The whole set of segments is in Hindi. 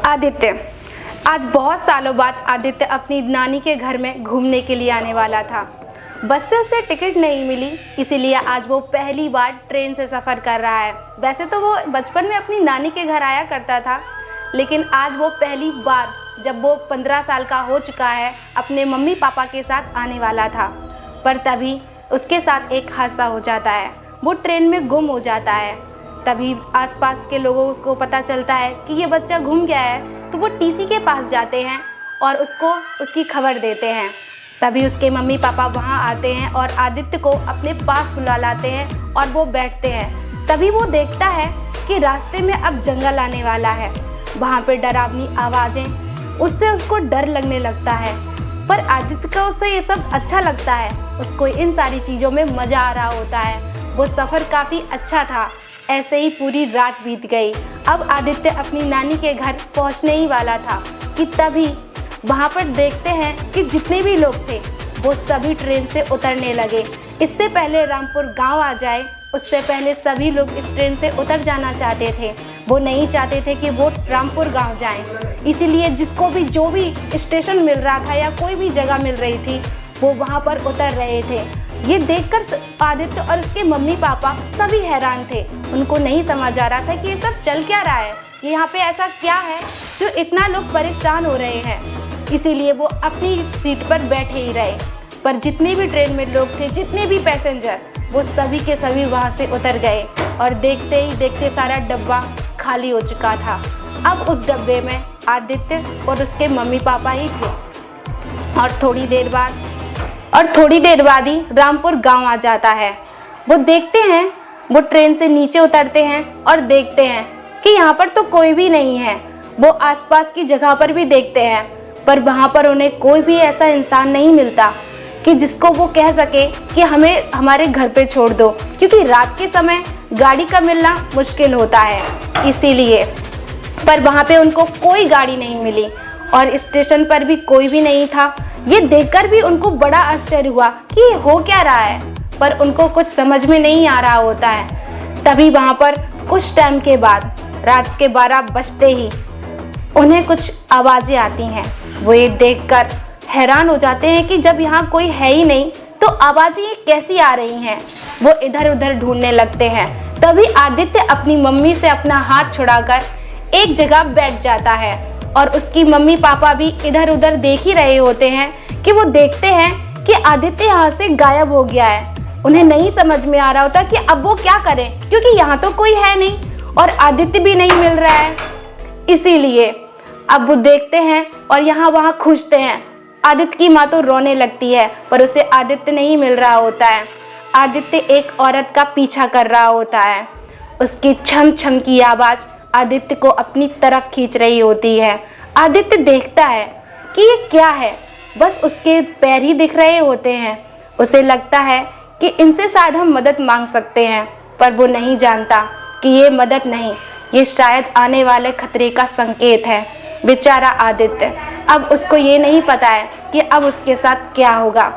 आदित्य। आज बहुत सालों बाद आदित्य अपनी नानी के घर में घूमने के लिए आने वाला था। बस से उसे टिकट नहीं मिली, इसीलिए आज वो पहली बार ट्रेन से सफ़र कर रहा है। वैसे तो वो बचपन में अपनी नानी के घर आया करता था, लेकिन आज वो पहली बार जब वो 15 साल का हो चुका है अपने मम्मी पापा के साथ आने वाला था। पर तभी उसके साथ एक हादसा हो जाता है, वो ट्रेन में गुम हो जाता है। तभी आसपास के लोगों को पता चलता है कि ये बच्चा गुम गया है, तो वो टीसी के पास जाते हैं और उसको उसकी खबर देते हैं। तभी उसके मम्मी पापा वहाँ आते हैं और आदित्य को अपने पास बुला लाते हैं और वो बैठते हैं। तभी वो देखता है कि रास्ते में अब जंगल आने वाला है। वहाँ पे डरावनी आवाज़ें, उससे उसको डर लगने लगता है। पर आदित्य को उससे ये सब अच्छा लगता है, उसको इन सारी चीज़ों में मज़ा आ रहा होता है। वो सफ़र काफ़ी अच्छा था। ऐसे ही पूरी रात बीत गई। अब आदित्य अपनी नानी के घर पहुंचने ही वाला था कि तभी वहां पर देखते हैं कि जितने भी लोग थे वो सभी ट्रेन से उतरने लगे। इससे पहले रामपुर गांव आ जाए, उससे पहले सभी लोग इस ट्रेन से उतर जाना चाहते थे। वो नहीं चाहते थे कि वो रामपुर गांव जाएं, इसीलिए जिसको भी जो भी स्टेशन मिल रहा था या कोई भी जगह मिल रही थी वो वहाँ पर उतर रहे थे। ये देखकर आदित्य और उसके मम्मी पापा सभी हैरान थे। उनको नहीं समझ आ रहा था कि ये सब चल क्या रहा है, ये यहाँ पे ऐसा क्या है जो इतना लोग परेशान हो रहे हैं। इसीलिए वो अपनी सीट पर बैठे ही रहे। पर जितने भी ट्रेन में लोग थे, जितने भी पैसेंजर, वो सभी के सभी वहाँ से उतर गए और देखते ही देखते सारा डब्बा खाली हो चुका था। अब उस डब्बे में आदित्य और उसके मम्मी पापा ही थे। और थोड़ी देर बाद ही रामपुर गांव आ जाता है। वो देखते हैं, वो ट्रेन से नीचे उतरते हैं और देखते हैं कि यहाँ पर तो कोई भी नहीं है। वो आसपास की जगह पर भी देखते हैं, पर वहाँ पर उन्हें कोई भी ऐसा इंसान नहीं मिलता कि जिसको वो कह सके कि हमें हमारे घर पे छोड़ दो, क्योंकि रात के समय गाड़ी का मिलना मुश्किल होता है इसीलिए। पर वहाँ पे उनको कोई गाड़ी नहीं मिली और स्टेशन पर भी कोई भी नहीं था। ये देखकर भी उनको बड़ा आश्चर्य हुआ कि ये हो क्या रहा है, पर उनको कुछ समझ में नहीं आ रहा होता है। तभी वहाँ पर कुछ टाइम के बाद रात के 12 बजते ही उन्हें कुछ आवाज़ें आती हैं। वो ये देखकर हैरान हो जाते हैं कि जब यहाँ कोई है ही नहीं तो आवाज़ें ये कैसी आ रही हैं। वो इधर उधर ढूंढने लगते हैं। तभी आदित्य अपनी मम्मी से अपना हाथ छुड़ाकर एक जगह बैठ जाता है और उसकी मम्मी पापा भी इधर उधर देख ही रहे होते हैं कि वो देखते हैं कि आदित्य यहाँ से गायब हो गया है। उन्हें नहीं समझ में आ रहा होता कि अब वो क्या करें, क्योंकि यहाँ तो कोई है नहीं और आदित्य भी नहीं मिल रहा है। इसीलिए अब वो देखते हैं और यहाँ वहाँ खोजते हैं। आदित्य की माँ तो रोने लगती है, पर उसे आदित्य नहीं मिल रहा होता है। आदित्य एक औरत का पीछा कर रहा होता है। उसकी छम छम की आवाज़ आदित्य को अपनी तरफ खींच रही होती है। आदित्य देखता है कि ये क्या है, बस उसके पैर ही दिख रहे होते हैं। उसे लगता है कि इनसे शायद हम मदद मांग सकते हैं, पर वो नहीं जानता कि ये मदद नहीं, ये शायद आने वाले खतरे का संकेत है। बेचारा आदित्य, अब उसको ये नहीं पता है कि अब उसके साथ क्या होगा।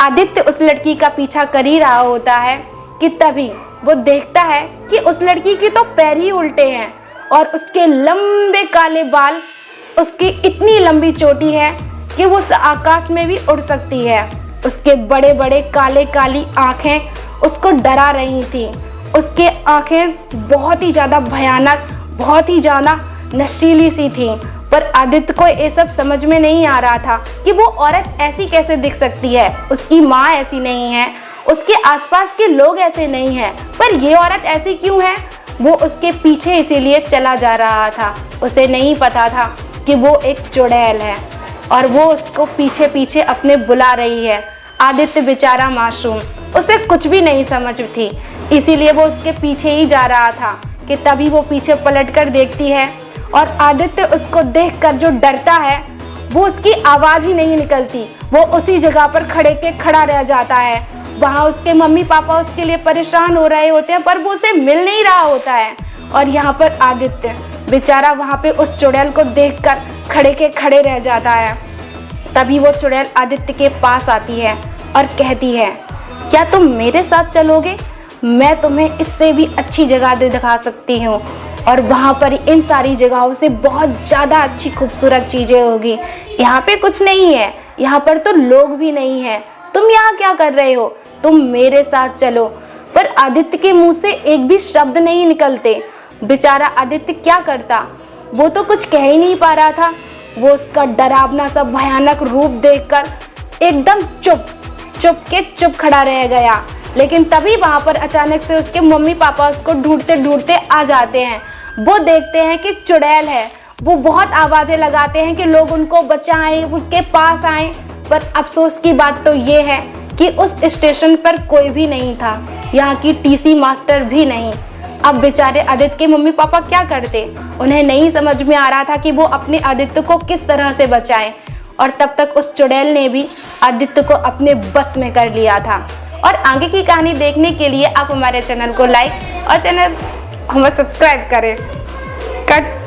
आदित्य उस लड़की का पीछा कर ही रहा होता है कि तभी वो देखता है कि उस लड़की के तो पैर ही उल्टे हैं और उसके लंबे काले बाल, उसकी इतनी लंबी चोटी है कि वो आकाश में भी उड़ सकती है। उसके बड़े बड़े काले काली आँखें उसको डरा रही थी। उसके आँखें बहुत ही ज़्यादा भयानक, बहुत ही ज़्यादा नशीली सी थी। पर आदित्य को ये सब समझ में नहीं आ रहा था कि वो औरत ऐसी कैसे दिख सकती है। उसकी माँ ऐसी नहीं है, उसके आसपास के लोग ऐसे नहीं हैं, पर ये औरत ऐसी क्यों है। वो उसके पीछे इसीलिए चला जा रहा था। उसे नहीं पता था कि वो एक चुड़ैल है और वो उसको पीछे पीछे अपने बुला रही है। आदित्य बेचारा मासूम, उसे कुछ भी नहीं समझ थी, इसीलिए वो उसके पीछे ही जा रहा था कि तभी वो पीछे पलटकर देखती है और आदित्य उसको देखकर जो डरता है, वो उसकी आवाज़ ही नहीं निकलती। वो उसी जगह पर खड़ा रह जाता है। वहाँ उसके मम्मी पापा उसके लिए परेशान हो रहे होते हैं, पर वो उसे मिल नहीं रहा होता है। और यहाँ पर आदित्य बेचारा वहाँ पे उस चुड़ैल को देखकर खड़े रह जाता है। तभी वो चुड़ैल आदित्य के पास आती है और कहती है, क्या तुम मेरे साथ चलोगे? मैं तुम्हें इससे भी अच्छी जगह दिखा सकती हूँ। और वहाँ पर इन सारी जगहों से बहुत ज़्यादा अच्छी खूबसूरत चीज़ें होगी। यहाँ पे कुछ नहीं है, यहाँ पर तो लोग भी नहीं है, तुम यहाँ क्या कर रहे हो, तुम मेरे साथ चलो। पर आदित्य के मुंह से एक भी शब्द नहीं निकलते। बेचारा आदित्य क्या करता, वो तो कुछ कह ही नहीं पा रहा था। वो उसका डरावना सा भयानक रूप देखकर एकदम चुप खड़ा रह गया। लेकिन तभी वहाँ पर अचानक से उसके मम्मी पापा उसको ढूंढते ढूंढते आ जाते हैं। वो देखते हैं कि चुड़ैल है। वो बहुत आवाज़ें लगाते हैं कि लोग उनको बचाएं, उसके पास आएं। पर अफसोस की बात तो ये है कि उस स्टेशन पर कोई भी नहीं था, यहाँ की टीसी मास्टर भी नहीं। अब बेचारे आदित्य के मम्मी पापा क्या करते, उन्हें नहीं समझ में आ रहा था कि वो अपने आदित्य को किस तरह से बचाएं। और तब तक उस चुड़ैल ने भी आदित्य को अपने बस में कर लिया था। और आगे की कहानी देखने के लिए आप हमारे चैनल को लाइक और चैनल हमें सब्सक्राइब करें। कट